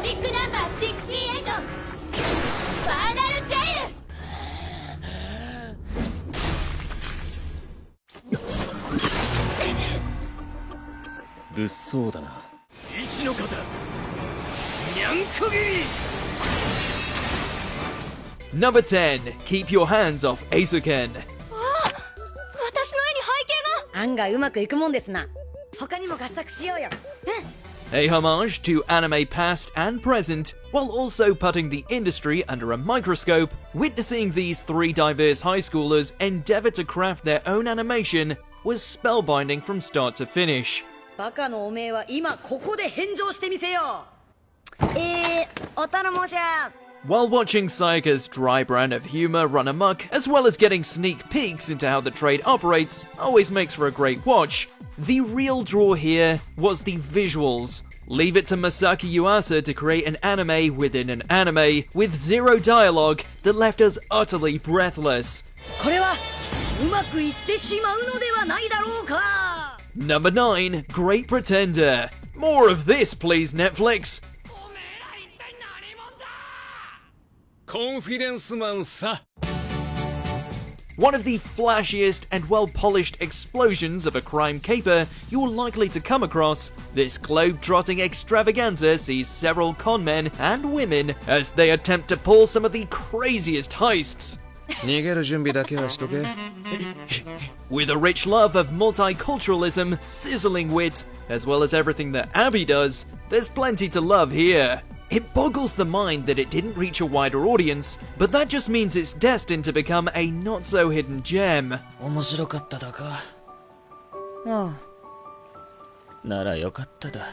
ジックナンバー68スパーナルジェイル。物騒だな。石の型にゃんこぎ。 Number 10. Keep your hands off Eizouken. 私の絵に背景が。案外うまくいくもんですな。他にも合作しようよ。A homage to anime past and present, while also putting the industry under a microscope. Witnessing these three diverse high schoolers endeavor to craft their own animation was spellbinding from start to finish. バカのおめえは今ここで返上してみせよう。お頼申します。 While watching Sayaka's dry brand of humor run amok, as well as getting sneak peeks into how the trade operates, always makes for a great watch, the real draw here was the visuals. Leave it to Masaki Yuasa to create an anime within an anime, with zero dialogue that left us utterly breathless. これはうまくいってしまうのではないだろうか。 Number 9, Great Pretender. More of this, please, Netflix. コンフィデンスマンさ。 One of the flashiest and well-polished explosions of a crime caper you're likely to come across, this globe-trotting extravaganza sees several con men and women as they attempt to pull some of the craziest heists. 逃げる準備だけはしとけ。 With a rich love of multiculturalism, sizzling wit, as well as everything that Abby does, there's plenty to love here. It boggles the mind that it didn't reach a wider audience, but that just means it's destined to become a not-so-hidden gem. 面白かっただか。ああ。ならよかっただ。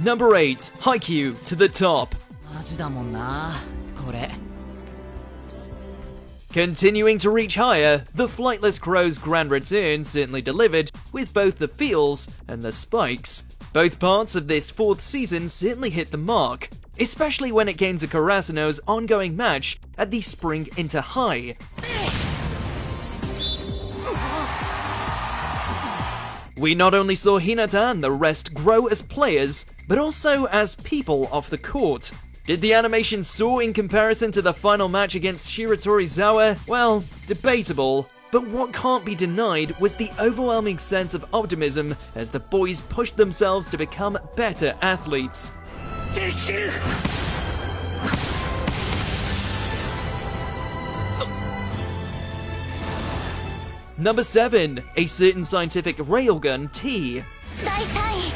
Number 8, Haikyuu to the top. マジだもんな、これ。 Continuing to reach higher, The Flightless Crow's grand return certainly delivered, with both the feels and the spikes. Both parts of this fourth season certainly hit the mark, especially when it came to Karasuno's ongoing match at the Spring Inter High. We not only saw Hinata and the rest grow as players, but also as people off the court. Did the animation soar in comparison to the final match against Shiratorizawa? Well, debatable. But what can't be denied was the overwhelming sense of optimism as the boys pushed themselves to become better athletes. Number 7, a certain scientific railgun T. 第3位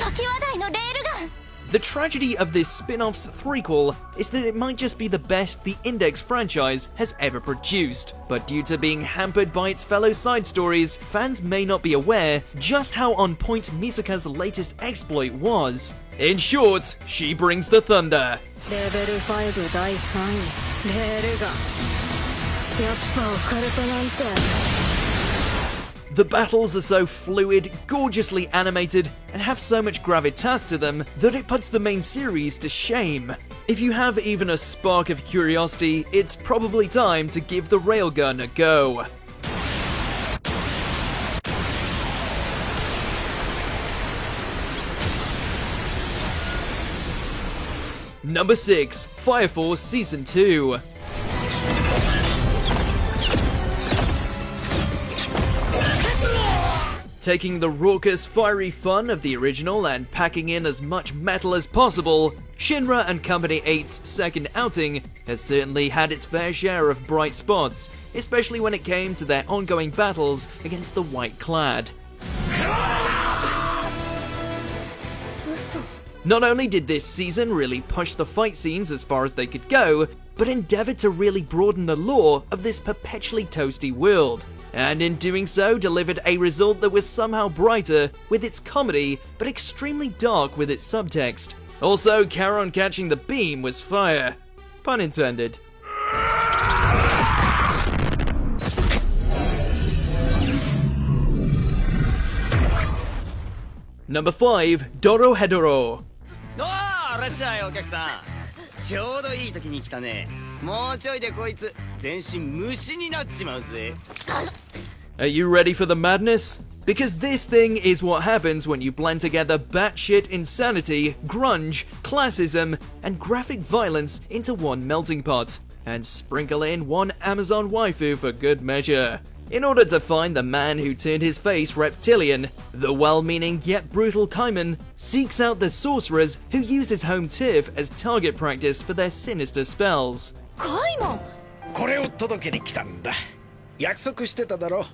時話題のレールガン。 The tragedy of this spin-off's threequel is that it might just be the best the Index franchise has ever produced, but due to being hampered by its fellow side stories, fans may not be aware just how on point Misaka's latest exploit was. In short, she brings the thunder. レベル5第3位レールガン。やっぱオカルトなんて。 The battles are so fluid, gorgeously animated, and have so much gravitas to them that it puts the main series to shame. If you have even a spark of curiosity, it's probably time to give the railgun a go. Number 6, Fire Force Season 2. Taking the raucous, fiery fun of the original and packing in as much metal as possible, Shinra and Company 8's second outing has certainly had its fair share of bright spots, especially when it came to their ongoing battles against the White Clad. Not only did this season really push the fight scenes as far as they could go, but endeavored to really broaden the lore of this perpetually toasty world. And in doing so, delivered a result that was somehow brighter with its comedy, but extremely dark with its subtext. Also, Charon catching the beam was fire. Pun intended. Number 5, Dorohedoro. おー、いらっしゃいお客さん。ちょうどいい時に来たね。もうちょいでこいつ全身虫になっちまうぜ。 Are you ready for the madness? Because this thing is what happens when you blend together batshit insanity, grunge, classism, and graphic violence into one melting pot, and sprinkle in one Amazon waifu for good measure. In order to find the man who turned his face reptilian, the well-meaning yet brutal Kaiman seeks out the sorcerers who use his home turf as target practice for their sinister spells. カイマンこれを届けに来たんだ。約束してただろ。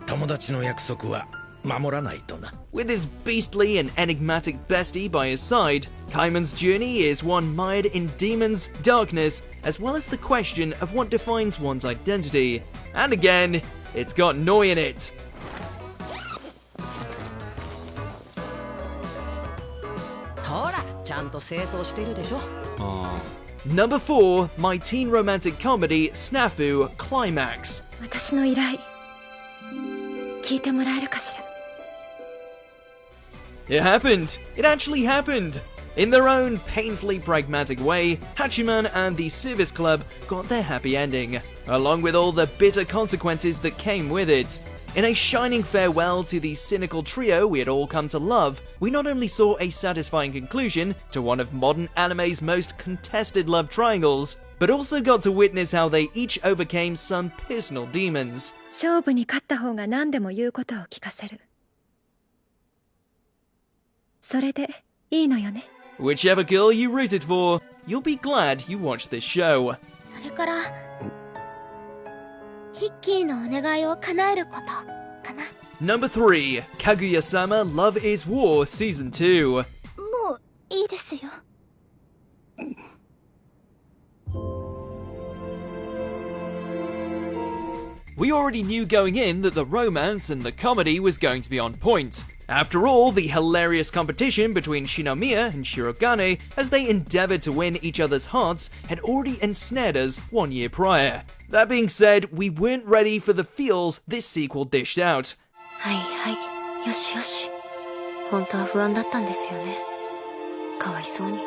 友達の約束は守らないとな。 With his beastly and enigmatic bestie by his side, Kaiman's journey is one mired in demons, darkness, as well as the question of what defines one's identity. And again, it's got Noi in it. ほらちゃんと清掃してるでしょ。 Number 4, my teen romantic comedy Snafu Climax. 私の依頼聞いてもらえるかしら。 It happened! It actually happened! In their own painfully pragmatic way, Hachiman and the Service Club got their happy ending, along with all the bitter consequences that came with it. In a shining farewell to the cynical trio we had all come to love, we not only saw a satisfying conclusion to one of modern anime's most contested love triangles, but also got to witness how they each overcame some personal demons. 勝負に勝った方が何でも言うことを聞かせる。それでいいのよね。 Whichever girl you rooted for, you'll be glad you watched this show. それからヒッキーのお願いを叶えることかな。 Number 3, Kaguya-sama Love is War Season 2. もういいですよ。 We already knew going in that the romance and the comedy was going to be on point. After all, the hilarious competition between Shinomiya and Shirogane as they endeavored to win each other's hearts had already ensnared us 1 year prior. That being said, we weren't ready for the feels this sequel dished out. はいはい、よしよし。本当は不安だったんですよね。かわいそうに。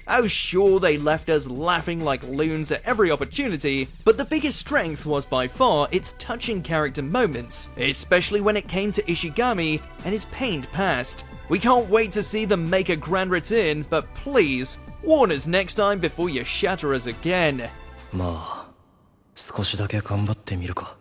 Oh sure, they left us laughing like loons at every opportunity, but the biggest strength was by far its touching character moments, especially when it came to Ishigami and his pained past. We can't wait to see them make a grand return, but please, warn us next time before you shatter us again. まあ少しだけ頑張ってみるか。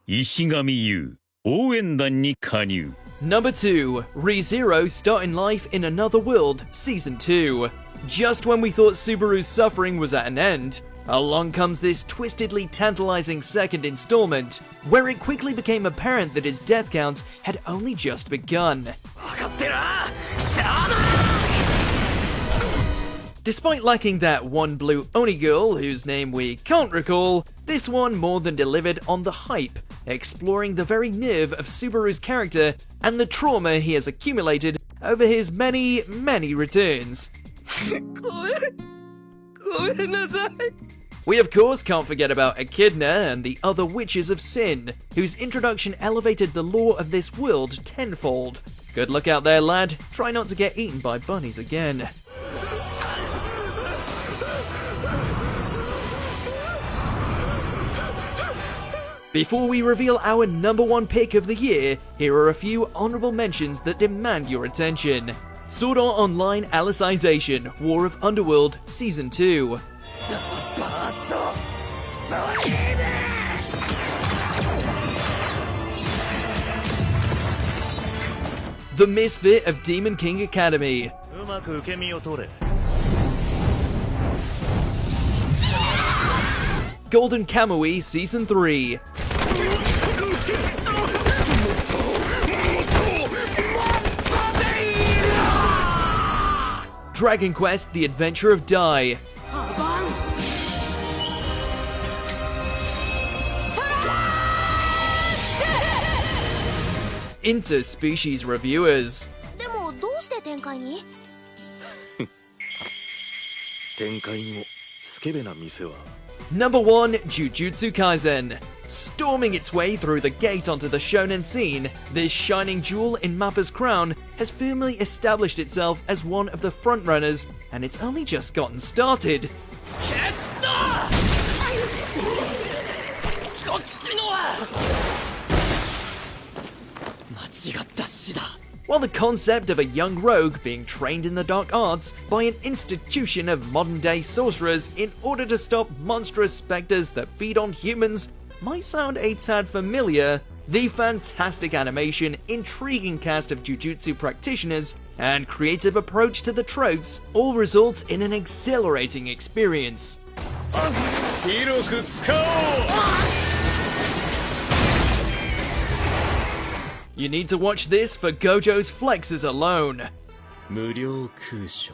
石上優応援団に加入。 Number 2, ReZero Starting Life in Another World Season 2. Just when we thought Subaru's suffering was at an end, along comes this twistedly tantalizing second installment, where it quickly became apparent that his death count had only just begun. Despite lacking that one blue Oni girl whose name we can't recall, this one more than delivered on the hype, exploring the very nerve of Subaru's character and the trauma he has accumulated over his many, many returns. We of course can't forget about Echidna and the other Witches of Sin, whose introduction elevated the lore of this world tenfold. Good luck out there, lad. Try not to get eaten by bunnies again. Before we reveal our number 1 pick of the year, here are a few honorable mentions that demand your attention. Sword Art Online Alicization, War of Underworld, Season 2. The Misfit of Demon King Academy. うまく受け身を取れ。 Golden Kamui Season 3. Dragon Quest The Adventure of Dai. Interspecies Reviewers. でもどうして展開に？展開にもスケベな店は。 Number 1, Jujutsu Kaisen. Storming its way through the gate onto the shonen scene, this shining jewel in Mappa's crown has firmly established itself as one of the frontrunners, and it's only just gotten started. While the concept of a young rogue being trained in the dark arts by an institution of modern-day sorcerers in order to stop monstrous specters that feed on humans might sound a tad familiar, the fantastic animation, intriguing cast of jujutsu practitioners, and creative approach to the tropes all result in an exhilarating experience. 広く使おう You need to watch this for Gojo's flexes alone. 無料空所